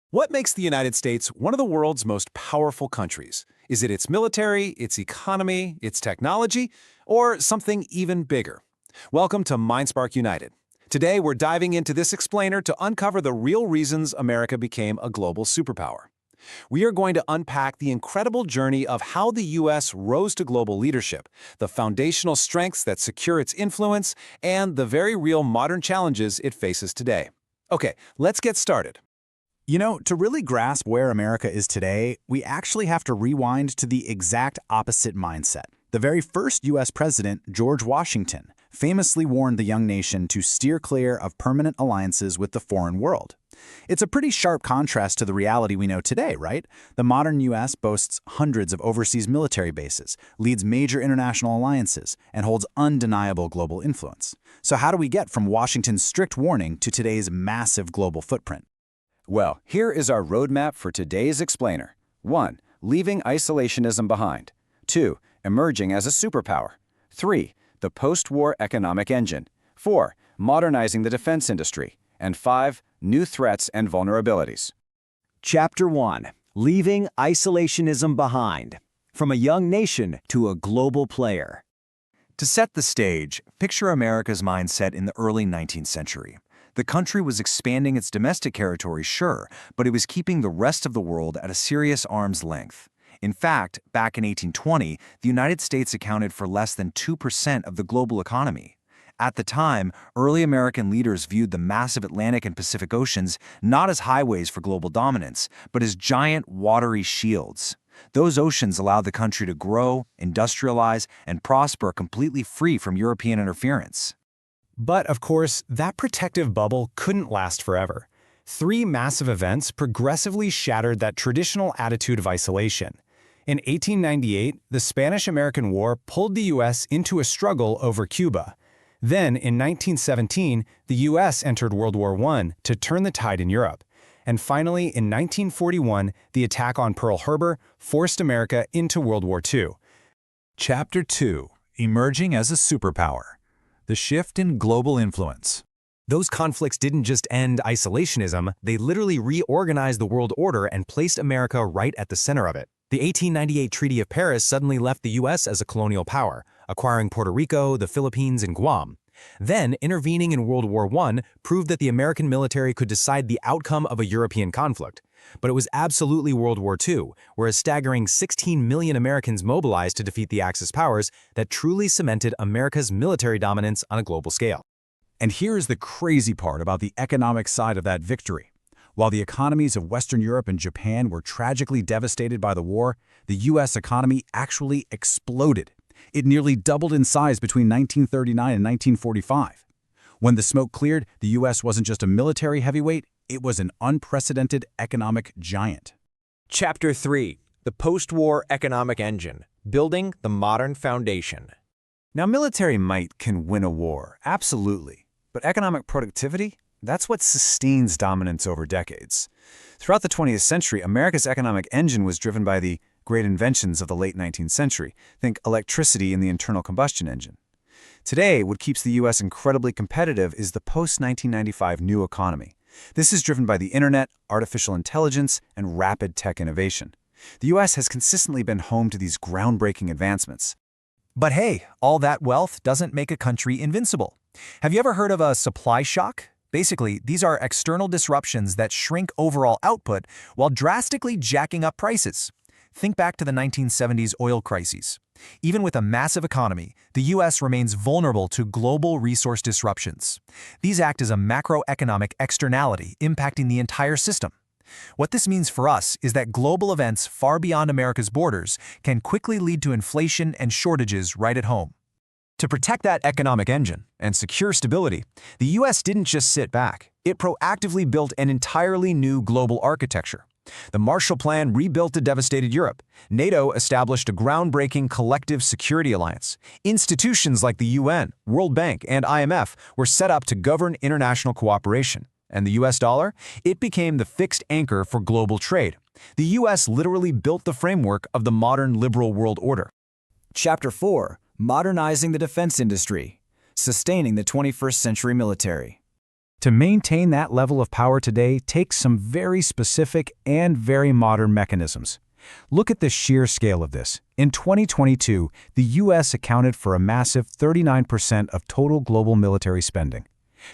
What makes the United States one of the world's most powerful countries? Is it its military, its economy, its technology, or something even bigger? Welcome to MindSpark United. Today, we're diving into this explainer to uncover the real reasons America became a global superpower. We are going to unpack the incredible journey of how the U.S. rose to global leadership, the foundational strengths that secure its influence, and the very real modern challenges it faces today. Okay, let's get started. To really grasp where America is today, we actually have to rewind to the exact opposite mindset. The very first U.S. president, George Washington, famously warned the young nation to steer clear of permanent alliances with the foreign world. It's a pretty sharp contrast to the reality we know today, right? The modern U.S. boasts hundreds of overseas military bases, leads major international alliances, and holds undeniable global influence. So how do we get from Washington's strict warning to today's massive global footprint? Well, here is our roadmap for today's explainer. 1. Leaving isolationism behind. 2. Emerging as a superpower. 3. The post-war economic engine. 4. Modernizing the defense industry. And 5. New threats and vulnerabilities. Chapter 1. Leaving isolationism behind. From a young nation to a global player. To set the stage, picture America's mindset in the early 19th century. The country was expanding its domestic territory, sure, but it was keeping the rest of the world at a serious arm's length. In fact, back in 1820, the United States accounted for less than 2% of the global economy. At the time, early American leaders viewed the massive Atlantic and Pacific Oceans not as highways for global dominance, but as giant watery shields. Those oceans allowed the country to grow, industrialize, and prosper completely free from European interference. But, of course, that protective bubble couldn't last forever. Three massive events progressively shattered that traditional attitude of isolation. In 1898, the Spanish-American War pulled the U.S. into a struggle over Cuba. Then, in 1917, the U.S. entered World War I to turn the tide in Europe. And finally, in 1941, the attack on Pearl Harbor forced America into World War II. Chapter 2. Emerging as a Superpower. The shift in global influence. Those conflicts didn't just end isolationism, they literally reorganized the world order and placed America right at the center of it. The 1898 Treaty of Paris suddenly left the U.S. as a colonial power, acquiring Puerto Rico, the Philippines, and Guam. Then, intervening in World War I proved that the American military could decide the outcome of a European conflict. But it was absolutely World War II, where a staggering 16 million Americans mobilized to defeat the Axis powers that truly cemented America's military dominance on a global scale. And here's the crazy part about the economic side of that victory. While the economies of Western Europe and Japan were tragically devastated by the war, the U.S. economy actually exploded. It nearly doubled in size between 1939 and 1945. When the smoke cleared, the U.S. wasn't just a military heavyweight, it was an unprecedented economic giant. Chapter 3. The Post-War Economic Engine. Building the Modern Foundation. Now, military might can win a war, absolutely. But economic productivity? That's what sustains dominance over decades. Throughout the 20th century, America's economic engine was driven by the great inventions of the late 19th century. Think electricity and the internal combustion engine. Today, what keeps the U.S. incredibly competitive is the post-1995 new economy. This is driven by the internet, artificial intelligence, and rapid tech innovation. The U.S. has consistently been home to these groundbreaking advancements. But hey, all that wealth doesn't make a country invincible. Have you ever heard of a supply shock? Basically, these are external disruptions that shrink overall output while drastically jacking up prices. Think back to the 1970s oil crises. Even with a massive economy, the U.S. remains vulnerable to global resource disruptions. These act as a macroeconomic externality impacting the entire system. What this means for us is that global events far beyond America's borders can quickly lead to inflation and shortages right at home. To protect that economic engine and secure stability, the U.S. didn't just sit back. It proactively built an entirely new global architecture. The Marshall Plan rebuilt a devastated Europe. NATO established a groundbreaking collective security alliance. Institutions like the UN, World Bank, and IMF were set up to govern international cooperation. And the US dollar? It became the fixed anchor for global trade. The US literally built the framework of the modern liberal world order. Chapter 4. Modernizing the defense industry. Sustaining the 21st century military. To maintain that level of power today takes some very specific and very modern mechanisms. Look at the sheer scale of this. In 2022, the U.S. accounted for a massive 39% of total global military spending.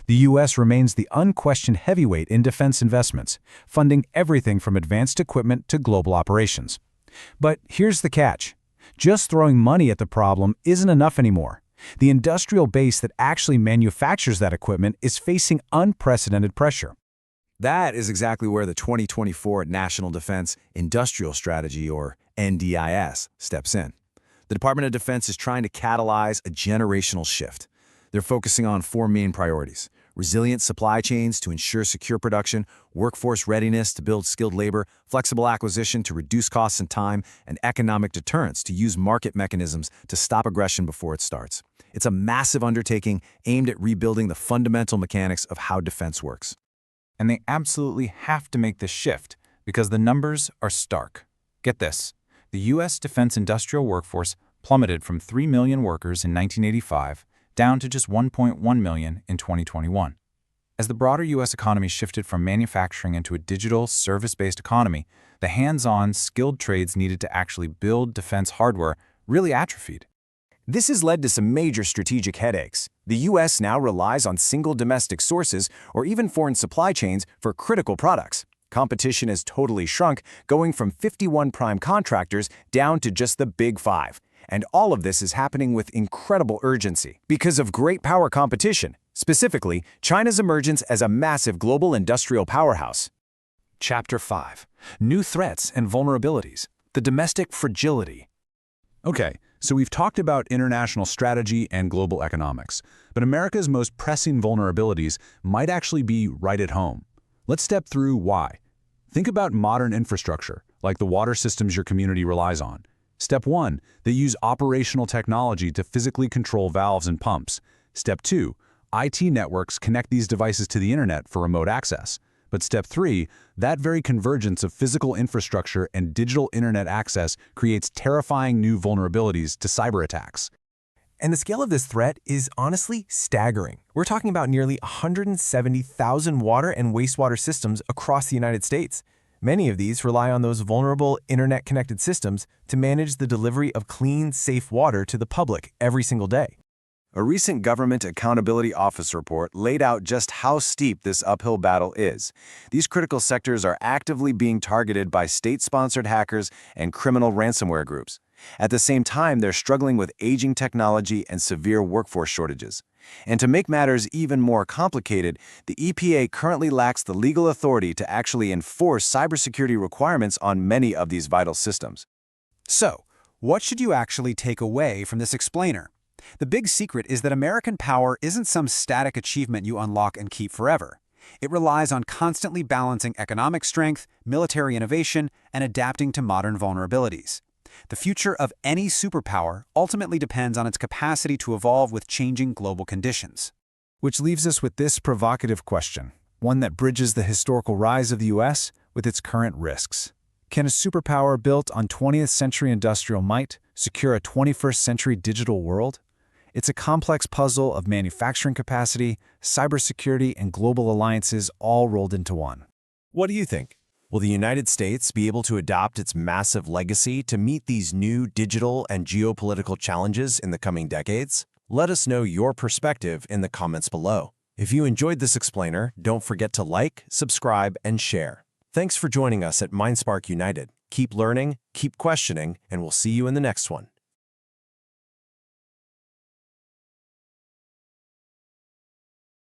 The U.S. remains the unquestioned heavyweight in defense investments, funding everything from advanced equipment to global operations. But here's the catch. Just throwing money at the problem isn't enough anymore. The industrial base that actually manufactures that equipment is facing unprecedented pressure. That is exactly where the 2024 National Defense Industrial Strategy, or NDIS, steps in. The Department of Defense is trying to catalyze a generational shift. They're focusing on four main priorities: resilient supply chains to ensure secure production, workforce readiness to build skilled labor, flexible acquisition to reduce costs and time, and economic deterrence to use market mechanisms to stop aggression before it starts. It's a massive undertaking aimed at rebuilding the fundamental mechanics of how defense works. And they absolutely have to make this shift because the numbers are stark. Get this. The U.S. defense industrial workforce plummeted from 3 million workers in 1985 down to just 1.1 million in 2021. As the broader U.S. economy shifted from manufacturing into a digital, service-based economy, the hands-on, skilled trades needed to actually build defense hardware really atrophied. This has led to some major strategic headaches. The U.S. now relies on single domestic sources or even foreign supply chains for critical products. Competition has totally shrunk, going from 51 prime contractors down to just the big five. And all of this is happening with incredible urgency because of great power competition, specifically China's emergence as a massive global industrial powerhouse. Chapter 5. New Threats and Vulnerabilities. The Domestic Fragility. Okay, so we've talked about international strategy and global economics, but America's most pressing vulnerabilities might actually be right at home. Let's step through why. Think about modern infrastructure, like the water systems your community relies on. Step 1, they use operational technology to physically control valves and pumps. Step 2, IT networks connect these devices to the internet for remote access. But step 3, that very convergence of physical infrastructure and digital internet access creates terrifying new vulnerabilities to cyber attacks. And the scale of this threat is honestly staggering. We're talking about nearly 170,000 water and wastewater systems across the United States. Many of these rely on those vulnerable internet-connected systems to manage the delivery of clean, safe water to the public every single day. A recent Government Accountability Office report laid out just how steep this uphill battle is. These critical sectors are actively being targeted by state-sponsored hackers and criminal ransomware groups. At the same time, they're struggling with aging technology and severe workforce shortages. And to make matters even more complicated, the EPA currently lacks the legal authority to actually enforce cybersecurity requirements on many of these vital systems. So, what should you actually take away from this explainer? The big secret is that American power isn't some static achievement you unlock and keep forever. It relies on constantly balancing economic strength, military innovation, and adapting to modern vulnerabilities. The future of any superpower ultimately depends on its capacity to evolve with changing global conditions. Which leaves us with this provocative question, one that bridges the historical rise of the U.S. with its current risks. Can a superpower built on 20th century industrial might secure a 21st century digital world? It's a complex puzzle of manufacturing capacity, cybersecurity, and global alliances all rolled into one. What do you think? Will the United States be able to adopt its massive legacy to meet these new digital and geopolitical challenges in the coming decades? Let us know your perspective in the comments below. If you enjoyed this explainer, don't forget to like, subscribe, and share. Thanks for joining us at MindSpark United. Keep learning, keep questioning, and we'll see you in the next one.